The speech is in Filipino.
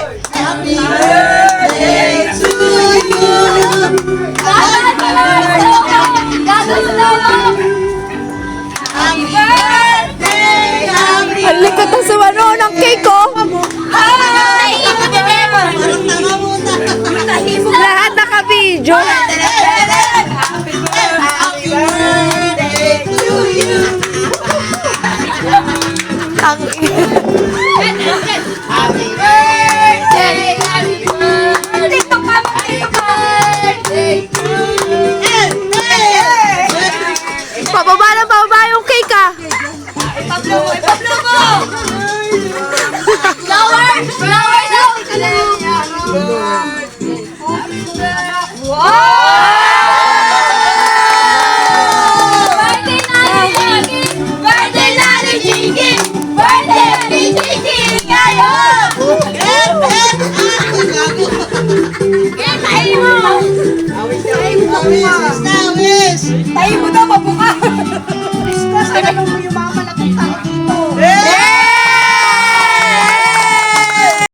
Happy birthday to you. Happy birthday, happy Ang likot na sa ano ng cake ko. Lahat naka-video. Happy birthday to you. Ang Happy birthday, happy birthday, happy birthday to you. pababa yung cake ah. Ipablo mo! Flower! Flower daw! Wow! Birthday Nani! Birthday Nani Jinky! Birthday Nani Jinky! Ngayon! Tayo mo! Tayo mo!